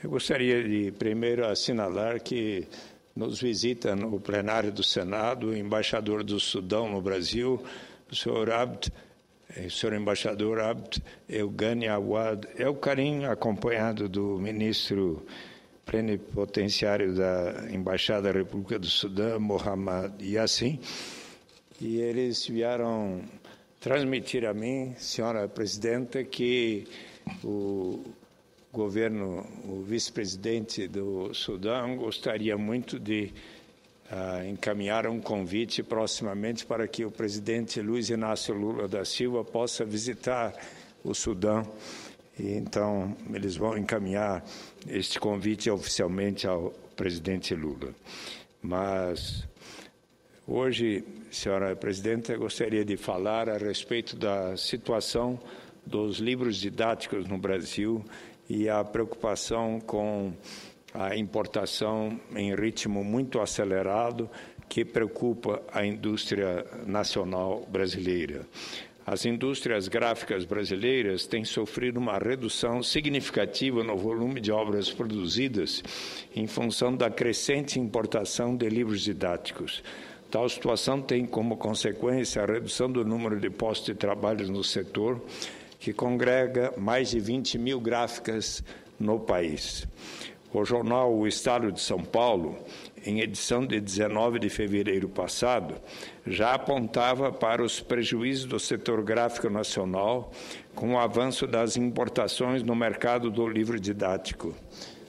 Eu gostaria de primeiro assinalar que nos visita no plenário do Senado o embaixador do Sudão no Brasil, o senhor embaixador Abd Elghani Awad El Karim, acompanhado do ministro plenipotenciário da Embaixada da República do Sudão, Mohamed Yassin, e eles vieram transmitir a mim, senhora presidenta, que o governo, o vice-presidente do Sudão, gostaria muito de encaminhar um convite proximamente para que o presidente Luiz Inácio Lula da Silva possa visitar o Sudão. E, então, eles vão encaminhar este convite oficialmente ao presidente Lula. Mas hoje, senhora presidenta, eu gostaria de falar a respeito da situação dos livros didáticos no Brasil e a preocupação com a importação em ritmo muito acelerado que preocupa a indústria nacional brasileira. As indústrias gráficas brasileiras têm sofrido uma redução significativa no volume de obras produzidas em função da crescente importação de livros didáticos. Tal situação tem como consequência a redução do número de postos de trabalho no setor, que congrega mais de 20 mil gráficas no país. O jornal O Estado de São Paulo, em edição de 19 de fevereiro passado, já apontava para os prejuízos do setor gráfico nacional com o avanço das importações no mercado do livro didático.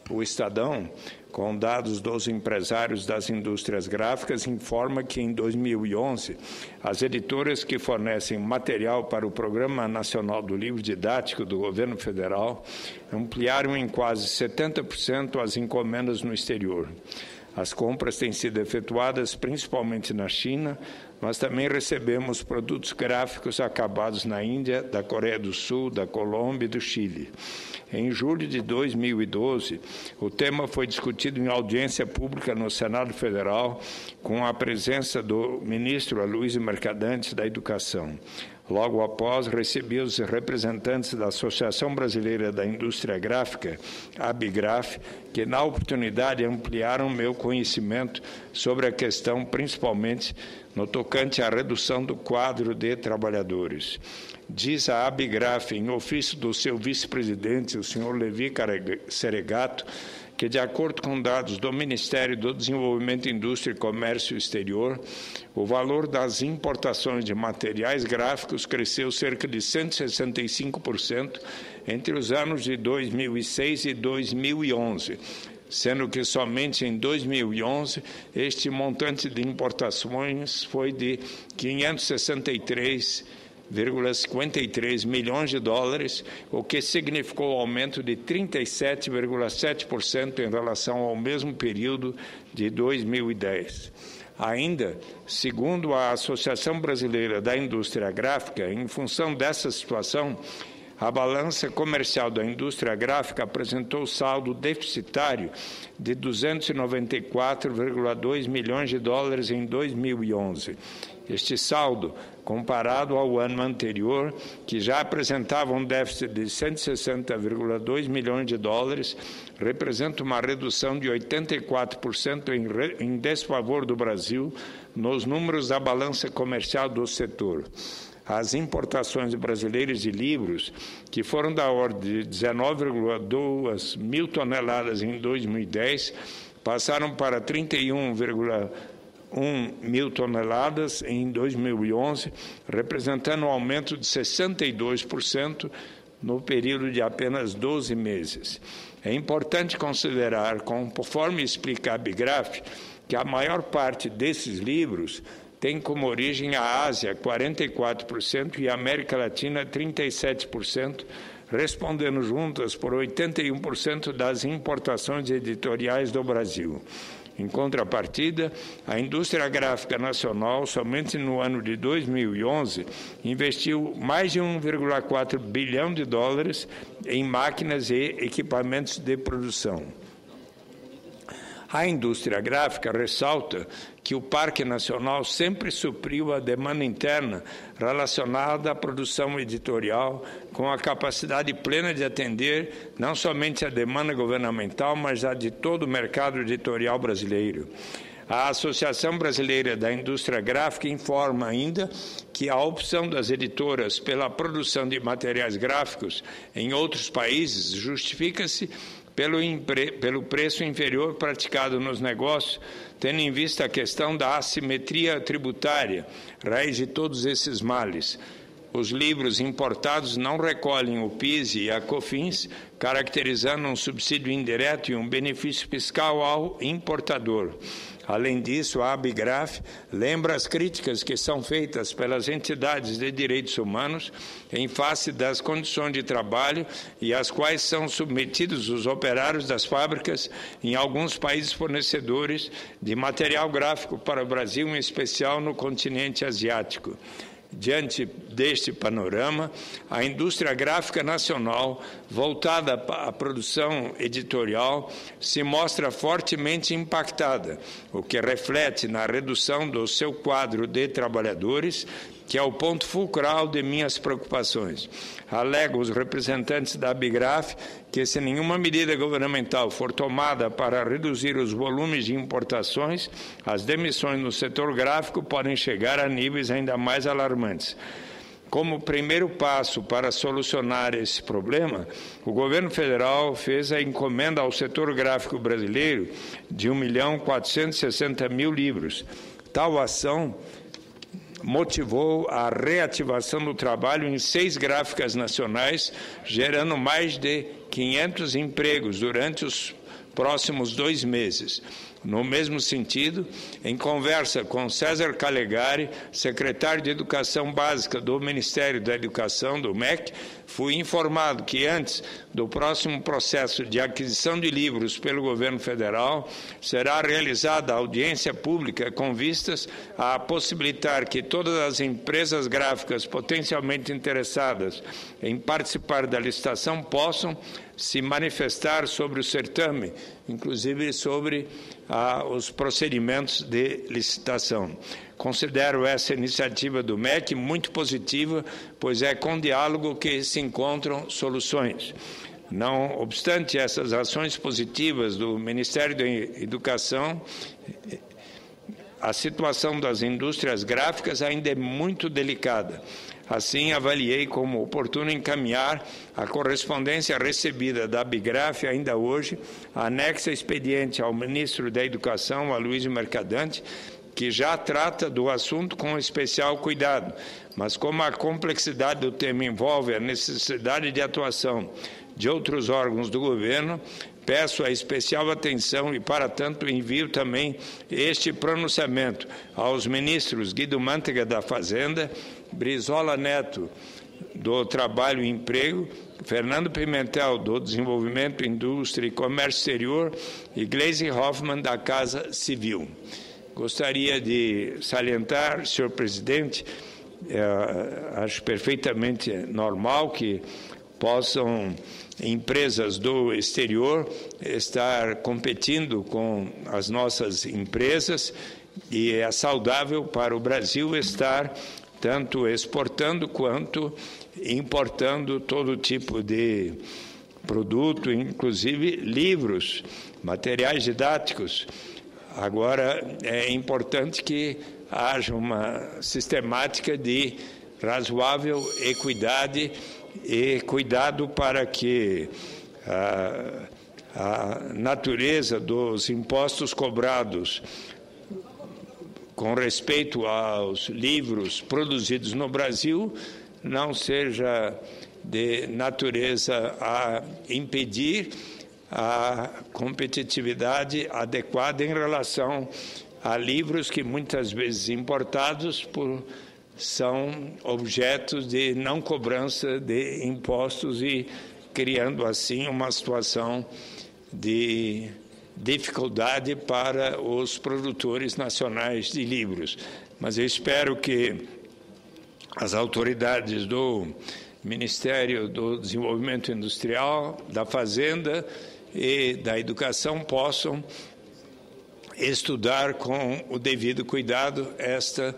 O Estadão, com dados dos empresários das indústrias gráficas, informa que, em 2011, as editoras que fornecem material para o Programa Nacional do Livro Didático do Governo Federal ampliaram em quase 70% as encomendas no exterior. As compras têm sido efetuadas principalmente na China, mas também recebemos produtos gráficos acabados na Índia, da Coreia do Sul, da Colômbia e do Chile. Em julho de 2012, o tema foi discutido em audiência pública no Senado Federal, com a presença do ministro Aloysio Mercadante da Educação. Logo após, recebi os representantes da Associação Brasileira da Indústria Gráfica, ABGRAF, que, na oportunidade, ampliaram meu conhecimento sobre a questão, principalmente no tocante à redução do quadro de trabalhadores. Diz a ABGRAF, em ofício do seu vice-presidente, o senhor Levi Seregato, que, de acordo com dados do Ministério do Desenvolvimento, Indústria, Comércio Exterior, o valor das importações de materiais gráficos cresceu cerca de 165% entre os anos de 2006 e 2011, sendo que somente em 2011 este montante de importações foi de 563,53 milhões de dólares, o que significou um aumento de 37,7% em relação ao mesmo período de 2010. Ainda, segundo a Associação Brasileira da Indústria Gráfica, em função dessa situação, a balança comercial da indústria gráfica apresentou saldo deficitário de 294,2 milhões de dólares em 2011. Este saldo, comparado ao ano anterior, que já apresentava um déficit de 160,2 milhões de dólares, representa uma redução de 84% em desfavor do Brasil nos números da balança comercial do setor. As importações brasileiras de livros, que foram da ordem de 19,2 mil toneladas em 2010, passaram para 31,1 mil toneladas em 2011, representando um aumento de 62% no período de apenas 12 meses. É importante considerar, conforme explica a ABGRAF, que a maior parte desses livros tem como origem a Ásia, 44%, e a América Latina, 37%, respondendo juntas por 81% das importações editoriais do Brasil. Em contrapartida, a indústria gráfica nacional, somente no ano de 2011, investiu mais de 1,4 bilhão de dólares em máquinas e equipamentos de produção. A indústria gráfica ressalta que o Parque Nacional sempre supriu a demanda interna relacionada à produção editorial, com a capacidade plena de atender não somente a demanda governamental, mas a de todo o mercado editorial brasileiro. A Associação Brasileira da Indústria Gráfica informa ainda que a opção das editoras pela produção de materiais gráficos em outros países justifica-se pelo preço inferior praticado nos negócios, tendo em vista a questão da assimetria tributária, raiz de todos esses males. Os livros importados não recolhem o PIS e a COFINS, caracterizando um subsídio indireto e um benefício fiscal ao importador. Além disso, a Abigraf lembra as críticas que são feitas pelas entidades de direitos humanos em face das condições de trabalho e às quais são submetidos os operários das fábricas em alguns países fornecedores de material gráfico para o Brasil, em especial no continente asiático. Diante deste panorama, a indústria gráfica nacional, voltada à produção editorial, se mostra fortemente impactada, o que reflete na redução do seu quadro de trabalhadores, que é o ponto fulcral de minhas preocupações. Alegam os representantes da Abigraf que, se nenhuma medida governamental for tomada para reduzir os volumes de importações, as demissões no setor gráfico podem chegar a níveis ainda mais alarmantes. Como primeiro passo para solucionar esse problema, o governo federal fez a encomenda ao setor gráfico brasileiro de 1.460.000 livros. Tal ação motivou a reativação do trabalho em 6 gráficas nacionais, gerando mais de 500 empregos durante os próximos 2 meses. No mesmo sentido, em conversa com César Calegari, secretário de Educação Básica do Ministério da Educação, do MEC, fui informado que antes do próximo processo de aquisição de livros pelo governo federal, será realizada audiência pública com vistas a possibilitar que todas as empresas gráficas potencialmente interessadas em participar da licitação possam se manifestar sobre o certame, inclusive sobre os procedimentos de licitação. Considero essa iniciativa do MEC muito positiva, pois é com diálogo que se encontram soluções. Não obstante essas ações positivas do Ministério da Educação, a situação das indústrias gráficas ainda é muito delicada. Assim, avaliei como oportuno encaminhar a correspondência recebida da Abigraf ainda hoje, anexa expediente ao ministro da Educação, Aloysio Mercadante, que já trata do assunto com especial cuidado, mas como a complexidade do tema envolve a necessidade de atuação de outros órgãos do governo, peço a especial atenção e, para tanto, envio também este pronunciamento aos ministros Guido Mantega, da Fazenda, Brizola Neto, do Trabalho e Emprego, Fernando Pimentel, do Desenvolvimento, Indústria e Comércio Exterior, e Gleisi Hoffmann, da Casa Civil. Gostaria de salientar, senhor presidente, acho perfeitamente normal que possam empresas do exterior estar competindo com as nossas empresas e é saudável para o Brasil estar tanto exportando quanto importando todo tipo de produto, inclusive livros, materiais didáticos. Agora, é importante que haja uma sistemática de razoável equidade e cuidado para que a natureza dos impostos cobrados com respeito aos livros produzidos no Brasil não seja de natureza a impedir a competitividade adequada em relação a livros que muitas vezes importados são objetos de não cobrança de impostos e criando assim uma situação de dificuldade para os produtores nacionais de livros. Mas eu espero que as autoridades do Ministério do Desenvolvimento Industrial, da Fazenda e da Educação possam estudar com o devido cuidado esta